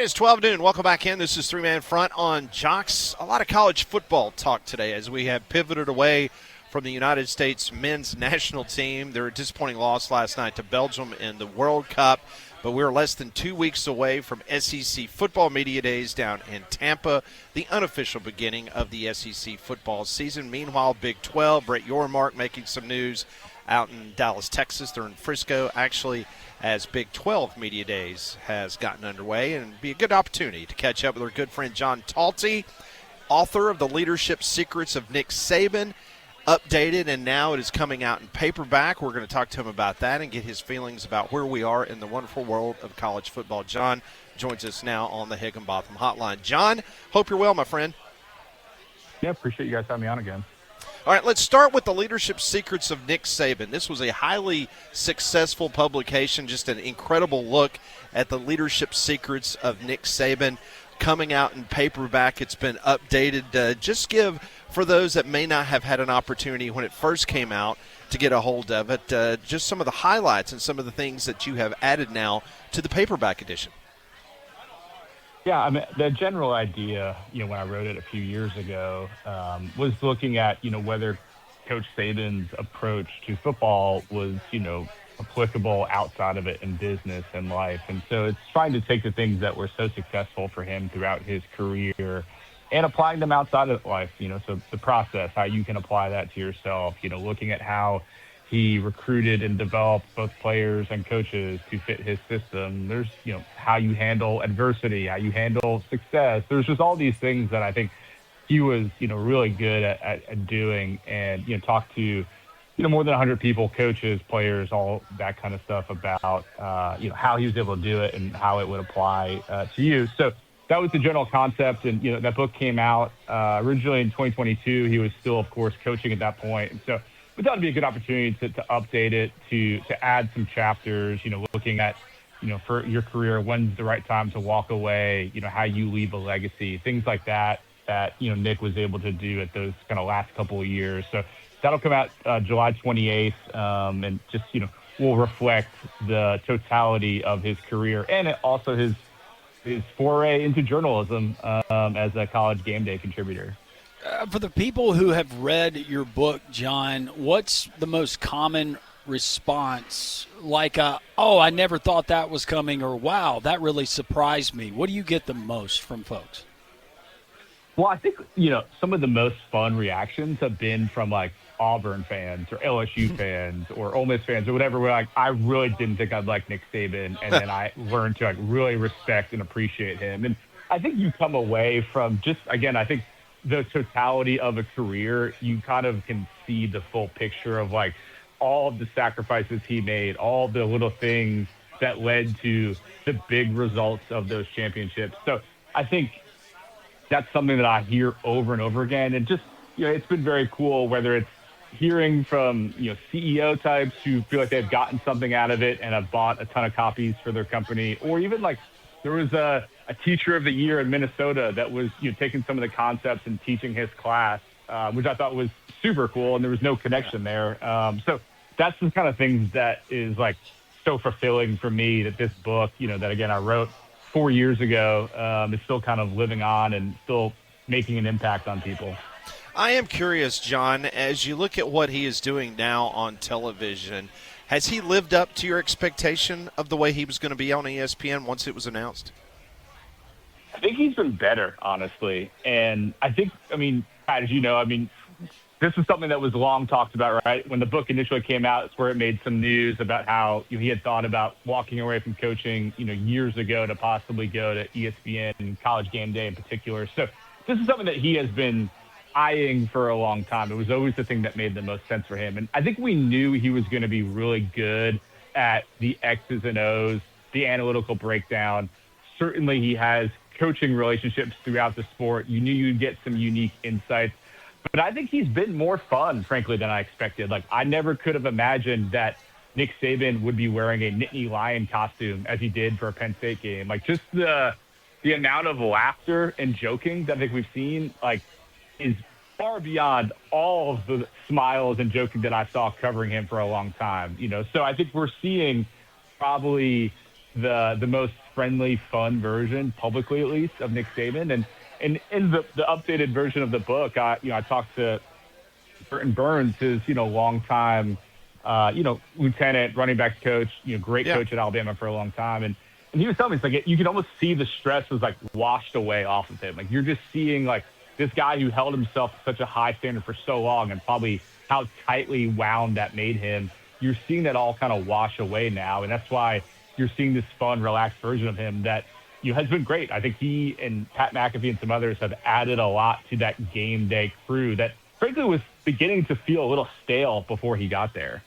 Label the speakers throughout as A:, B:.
A: is 12 noon. Welcome back in. This is Three Man Front on Jocks. A lot of college football talk today as we have pivoted away from the United States men's national team. Their disappointing loss last night to Belgium in the World Cup. But we're less than 2 weeks away from SEC football media days down in Tampa, the unofficial beginning of the SEC football season. Meanwhile, Big 12, Brett Yormark making some news out in Dallas, Texas. They're in Frisco, actually, as Big 12 Media Days has gotten underway, and be a good opportunity to catch up with our good friend John Talty, author of The Leadership Secrets of Nick Saban, updated, and now it is coming out in paperback. We're going to talk to him about that and get his feelings about where we are in the wonderful world of college football. John joins us now on the Higginbotham Hotline. John, hope you're well, my friend.
B: Yeah, appreciate you guys having me on again.
A: All right, let's start with The Leadership Secrets of Nick Saban. This was a highly successful publication, just an incredible look at the leadership secrets of Nick Saban coming out in paperback. It's been updated. Just give, for those that may not have had an opportunity when it first came out to get a hold of it, just some of the highlights and some of the things that you have added now to the paperback edition.
B: Yeah, I mean, the general idea, when I wrote it a few years ago, was looking at, whether Coach Saban's approach to football was, applicable outside of it in business and life. And so it's trying to take the things that were so successful for him throughout his career and applying them outside of life, so the process, how you can apply that to yourself, looking at how he recruited and developed both players and coaches to fit his system. There's, how you handle adversity, how you handle success. There's just all these things that I think he was, really good at doing, and, talk to, more than 100 people, coaches, players, all that kind of stuff about, how he was able to do it and how it would apply to you. So that was the general concept. And, that book came out originally in 2022. He was still, of course, coaching at that point. And so we thought it'd be a good opportunity to update it, to add some chapters, looking at, for your career, when's the right time to walk away, how you leave a legacy, things like that, Nick was able to do at those kind of last couple of years. So that'll come out July 28th, and just, will reflect the totality of his career and also his foray into journalism as a college GameDay contributor.
C: For the people who have read your book, John, what's the most common response? Like, oh, I never thought that was coming, or wow, that really surprised me. What do you get the most from folks?
B: Well, I think, some of the most fun reactions have been from, like, Auburn fans or LSU fans or Ole Miss fans or whatever. We're like, I really didn't think I'd like Nick Saban, and then I learned to, like, really respect and appreciate him. And I think you come away from just, again, I think the totality of a career, you kind of can see the full picture of, like, all of the sacrifices he made, all the little things that led to the big results of those championships. So I think that's something that I hear over and over again. And just, it's been very cool, whether it's hearing from, CEO types who feel like they've gotten something out of it and have bought a ton of copies for their company, or even, like, there was a teacher of the year in Minnesota that was, taking some of the concepts and teaching his class, which I thought was super cool, and there was no connection there. So that's the kind of things that is, like, so fulfilling for me, that this book, that, again, I wrote 4 years ago, is still kind of living on and still making an impact on people.
A: I am curious, John, as you look at what he is doing now on television, has he lived up to your expectation of the way he was going to be on ESPN once it was announced?
B: I think he's been better, honestly. And I think, Pat, as you know, this is something that was long talked about, right? When the book initially came out, it's where it made some news about how he had thought about walking away from coaching, years ago to possibly go to ESPN and College GameDay in particular. So this is something that he has been eyeing for a long time. It was always the thing that made the most sense for him. And I think we knew he was going to be really good at the X's and O's, the analytical breakdown. Certainly he has coaching relationships throughout the sport. You knew you'd get some unique insights. But I think he's been more fun, frankly, than I expected. Like, I never could have imagined that Nick Saban would be wearing a Nittany Lion costume as he did for a Penn State game. Like, just the amount of laughter and joking that I think we've seen, like, is far beyond all of the smiles and joking that I saw covering him for a long time. So I think we're seeing probably the most friendly, fun version, publicly at least, of Nick Saban. And in the updated version of the book, I talked to Burton Burns, his, longtime, lieutenant running backs coach, great
A: Yeah.
B: coach at Alabama for a long time. And he was telling me, it's like, you could almost see the stress was like washed away off of him. Like, you're just seeing like this guy who held himself to such a high standard for so long, and probably how tightly wound that made him. You're seeing that all kind of wash away now. And that's why you're seeing this fun, relaxed version of him that, has been great. I think he and Pat McAfee and some others have added a lot to that game day crew that frankly was beginning to feel a little stale before he got there.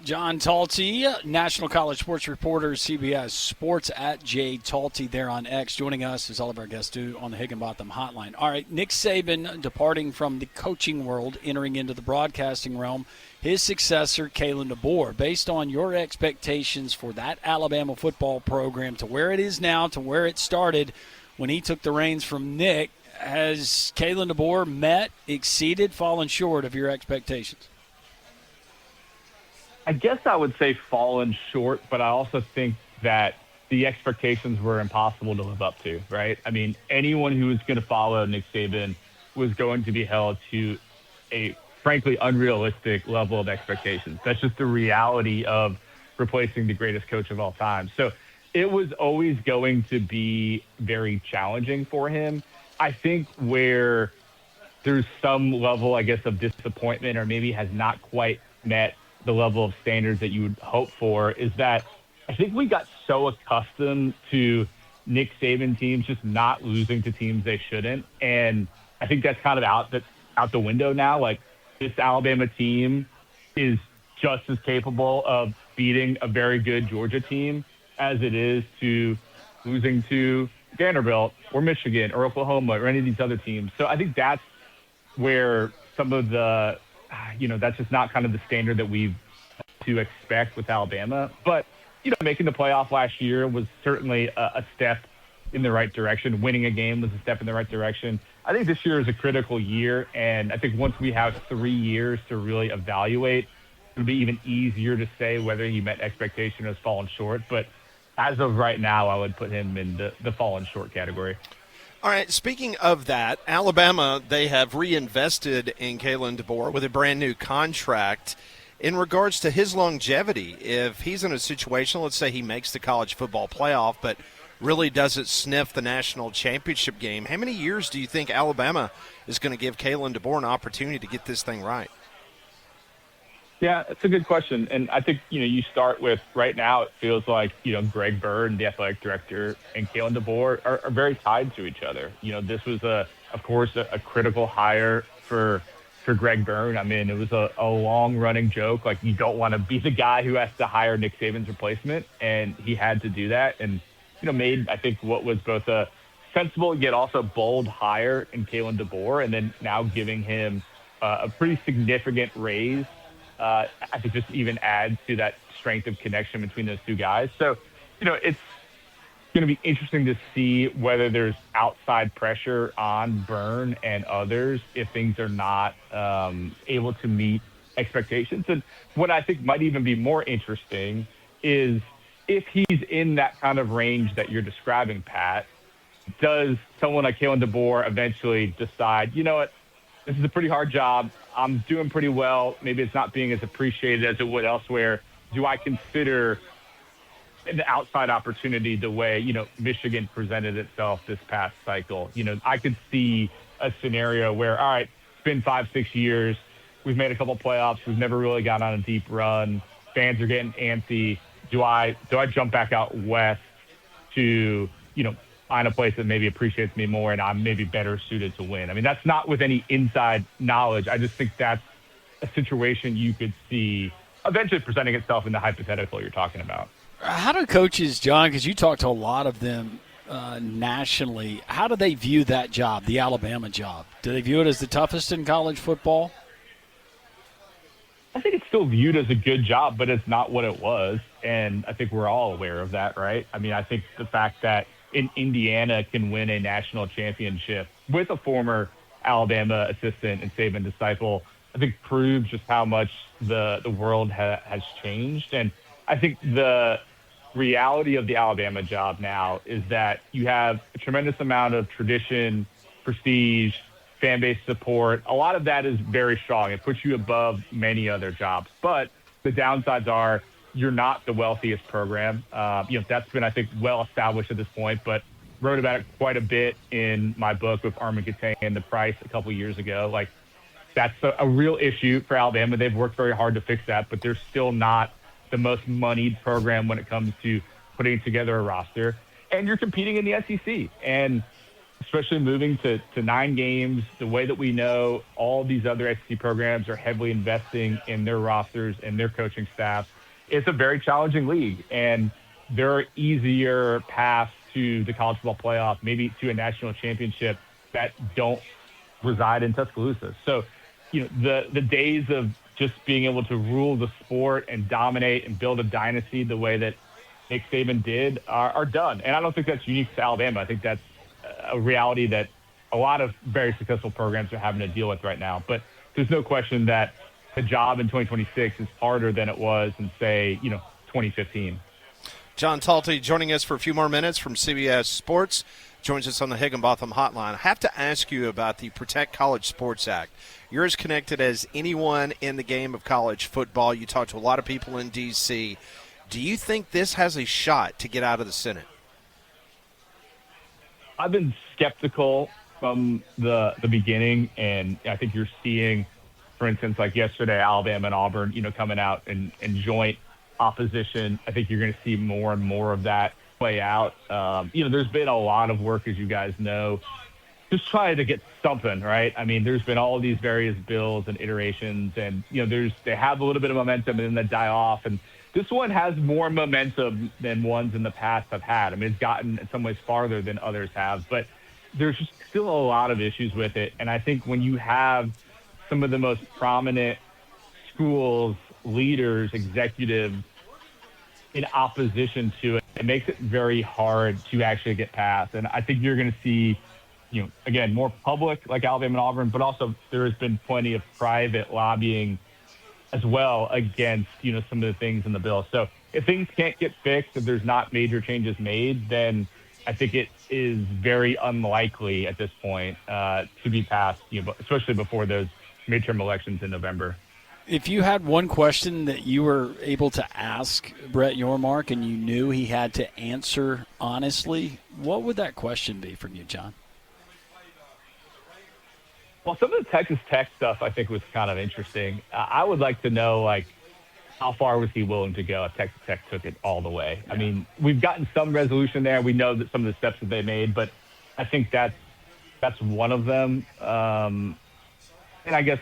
C: John Talty, National College Sports Reporter, CBS Sports, at J Talty there on X, joining us as all of our guests do on the Higginbotham Hotline. All right, Nick Saban departing from the coaching world, entering into the broadcasting realm. His successor, Kalen DeBoer. Based on your expectations for that Alabama football program to where it is now, to where it started when he took the reins from Nick, has Kalen DeBoer met, exceeded, fallen short of your expectations?
B: I guess I would say fallen short, but I also think that the expectations were impossible to live up to, right? I mean, anyone who was going to follow Nick Saban was going to be held to a frankly unrealistic level of expectations. That's just the reality of replacing the greatest coach of all time. So it was always going to be very challenging for him. I think where there's some level, I guess, of disappointment, or maybe has not quite met the level of standards that you would hope for, is that I think we got so accustomed to Nick Saban teams just not losing to teams they shouldn't. And I think that's kind of out the window now. Like, this Alabama team is just as capable of beating a very good Georgia team as it is to losing to Vanderbilt or Michigan or Oklahoma or any of these other teams. So I think that's where some of the, that's just not kind of the standard that we've to expect with Alabama. But, making the playoff last year was certainly a step in the right direction. Winning a game was a step in the right direction. I think this year is a critical year, and I think once we have 3 years to really evaluate, it'll be even easier to say whether he met expectation or has fallen short. But as of right now, I would put him in the fallen short category.
A: All right, speaking of that, Alabama, they have reinvested in Kalen DeBoer with a brand-new contract. In regards to his longevity, if he's in a situation, let's say he makes the college football playoff, but really doesn't sniff the national championship game, how many years do you think Alabama is going to give Kalen DeBoer an opportunity to get this thing right?
B: Yeah, it's a good question. And I think, you start with right now, it feels like, Greg Byrne, the athletic director, and Kalen DeBoer are very tied to each other. This was, of course, a critical hire for Greg Byrne. I mean, it was a long-running joke. Like, you don't want to be the guy who has to hire Nick Saban's replacement, and he had to do that. And, made, I think, what was both a sensible yet also bold hire in Kalen DeBoer, and then now giving him a pretty significant raise. I think just even adds to that strength of connection between those two guys. So, it's going to be interesting to see whether there's outside pressure on Byrne and others if things are not able to meet expectations. And what I think might even be more interesting is if he's in that kind of range that you're describing, Pat, does someone like Kalen DeBoer eventually decide, you know what, this is a pretty hard job. I'm doing pretty well. Maybe it's not being as appreciated as it would elsewhere. Do I consider an outside opportunity the way, Michigan presented itself this past cycle? I could see a scenario where, all right, it's been 5-6 years. We've made a couple playoffs. We've never really gone on a deep run. Fans are getting antsy. Do I jump back out west to, find a place that maybe appreciates me more and I'm maybe better suited to win? I mean, that's not with any inside knowledge. I just think that's a situation you could see eventually presenting itself in the hypothetical you're talking about.
C: How do coaches, John, because you talk to a lot of them nationally, how do they view that job, the Alabama job? Do they view it as the toughest in college football?
B: I think it's still viewed as a good job, but it's not what it was. And I think we're all aware of that, right? I mean, I think the fact that in Indiana can win a national championship with a former Alabama assistant and Saban disciple, I think proves just how much the world has changed. And I think the reality of the Alabama job now is that you have a tremendous amount of tradition, prestige, fan base support. A lot of that is very strong. It puts you above many other jobs. But the downsides are you're not the wealthiest program. That's been, I think, well established at this point, but wrote about it quite a bit in my book with Armin Gatay and the Price a couple of years ago. Like, that's a real issue for Alabama. They've worked very hard to fix that, but they're still not the most moneyed program when it comes to putting together a roster. And you're competing in the SEC. And especially moving to 9 games, the way that we know all these other SEC programs are heavily investing in their rosters and their coaching staff, it's a very challenging league. And there are easier paths to the college football playoff, maybe to a national championship, that don't reside in Tuscaloosa. So, the days of just being able to rule the sport and dominate and build a dynasty the way that Nick Saban did are done. And I don't think that's unique to Alabama. I think that's a reality that a lot of very successful programs are having to deal with right now. But there's no question that the job in 2026 is harder than it was in, say, 2015.
A: John Talty joining us for a few more minutes from CBS Sports. Joins us on the Higginbotham Hotline. I have to ask you about the Protect College Sports Act. You're as connected as anyone in the game of college football. You talk to a lot of people in D.C. Do you think this has a shot to get out of the Senate?
B: I've been skeptical from the beginning, and I think you're seeing, for instance, like yesterday, Alabama and Auburn, coming out in joint opposition. I think you're going to see more and more of that play out. There's been a lot of work, as you guys know, just trying to get something, right? I mean, there's been all of these various bills and iterations, and, they have a little bit of momentum and then they die off. And this one has more momentum than ones in the past have had. I mean, it's gotten in some ways farther than others have, but there's just still a lot of issues with it. And I think when you have some of the most prominent schools, leaders, executives in opposition to it, it makes it very hard to actually get passed. And I think you're going to see, again, more public like Alabama and Auburn, but also there has been plenty of private lobbying as well against, some of the things in the bill. So if things can't get fixed, if there's not major changes made, then I think it is very unlikely at this point to be passed, especially before those midterm elections in November.
C: If you had one question that you were able to ask Brett Yormark and you knew he had to answer honestly, what would that question be from you, John?
B: Well, some of the Texas Tech stuff I think was kind of interesting. I would like to know, how far was he willing to go if Texas Tech took it all the way? Yeah. I mean, we've gotten some resolution there. We know that some of the steps that they made, but I think that's one of them. And I guess,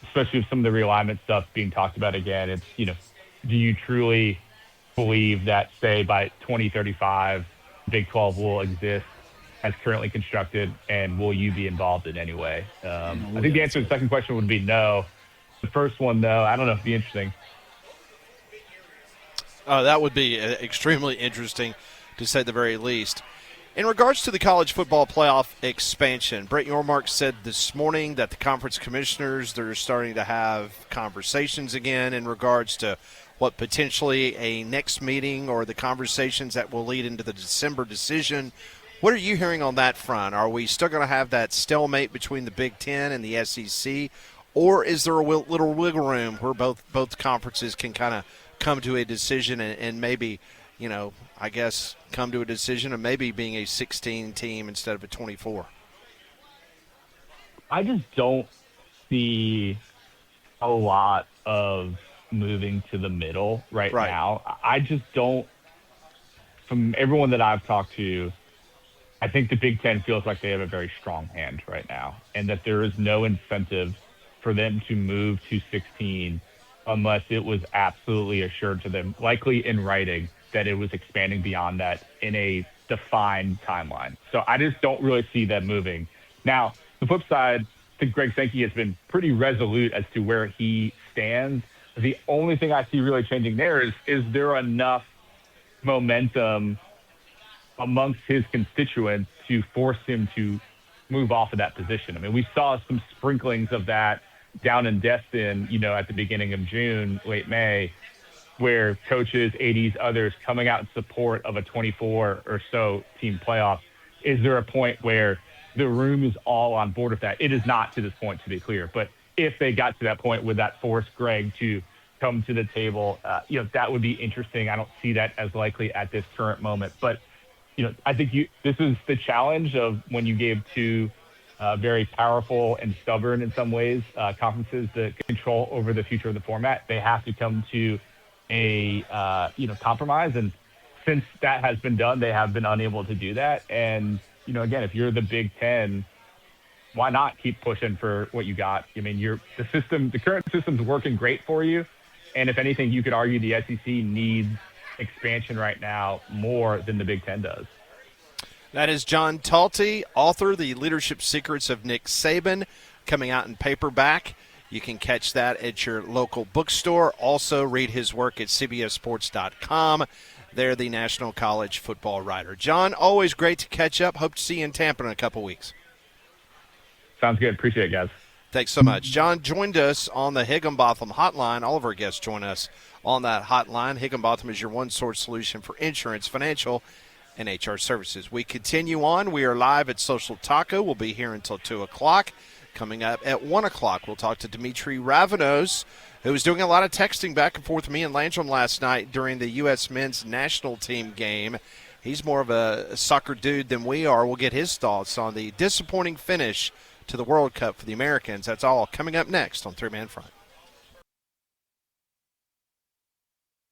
B: especially with some of the realignment stuff being talked about again, it's, do you truly believe that, say, by 2035, Big 12 will exist as currently constructed, and will you be involved in any way? I think the answer to the second question would be no. The first one, though, I don't know, it'd be interesting.
A: That would be extremely interesting, to say the very least. In regards to the college football playoff expansion, Brett Yormark said this morning that the conference commissioners, they're starting to have conversations again in regards to what potentially a next meeting or the conversations that will lead into the December decision. What are you hearing on that front? Are we still going to have that stalemate between the Big Ten and the SEC, or is there a little wiggle room where both conferences can kind of come to a decision and maybe, I guess, come to a decision of maybe being a 16 team instead of a 24?
B: I just don't see a lot of moving to the middle right now. I just don't, from everyone that I've talked to, I think the Big Ten feels like they have a very strong hand right now, and that there is no incentive for them to move to 16 unless it was absolutely assured to them, likely in writing, that it was expanding beyond that in a defined timeline. So I just don't really see them moving. Now, the flip side, I think Greg Sankey has been pretty resolute as to where he stands. The only thing I see really changing there is there enough momentum amongst his constituents to force him to move off of that position? I mean, we saw some sprinklings of that down in Destin, at the beginning of June, late May. where coaches, ADs, others coming out in support of a 24 or so team playoff, is there a point where the room is all on board with that? It is not to this point, to be clear. But if they got to that point, would that force Greg to come to the table? That would be interesting. I don't see that as likely at this current moment. But, I think this is the challenge of when you gave two very powerful and stubborn in some ways conferences the control over the future of the format. They have to come to a compromise. And since that has been done, they have been unable to do that. And, again, if you're the Big Ten, why not keep pushing for what you got? I mean, the current system's working great for you. And if anything, you could argue the SEC needs expansion right now more than the Big Ten does.
A: That is John Talty, author, The Leadership Secrets of Nick Saban, coming out in paperback. You can catch that at your local bookstore. Also, read his work at cbssports.com. They're the National College Football writer. John, always great to catch up. Hope to see you in Tampa in a couple weeks.
B: Sounds good. Appreciate it, guys.
A: Thanks so much. John joined us on the Higginbotham hotline. All of our guests join us on that hotline. Higginbotham is your one-source solution for insurance, financial, and HR services. We continue on. We are live at Social Taco. We'll be here until 2 o'clock. Coming up at 1 o'clock, we'll talk to Dimitri Ravanos, who was doing a lot of texting back and forth with me and Landrum last night during the U.S. men's national team game. He's more of a soccer dude than we are. We'll get his thoughts on the disappointing finish to the World Cup for the Americans. That's all coming up next on Three Man Front.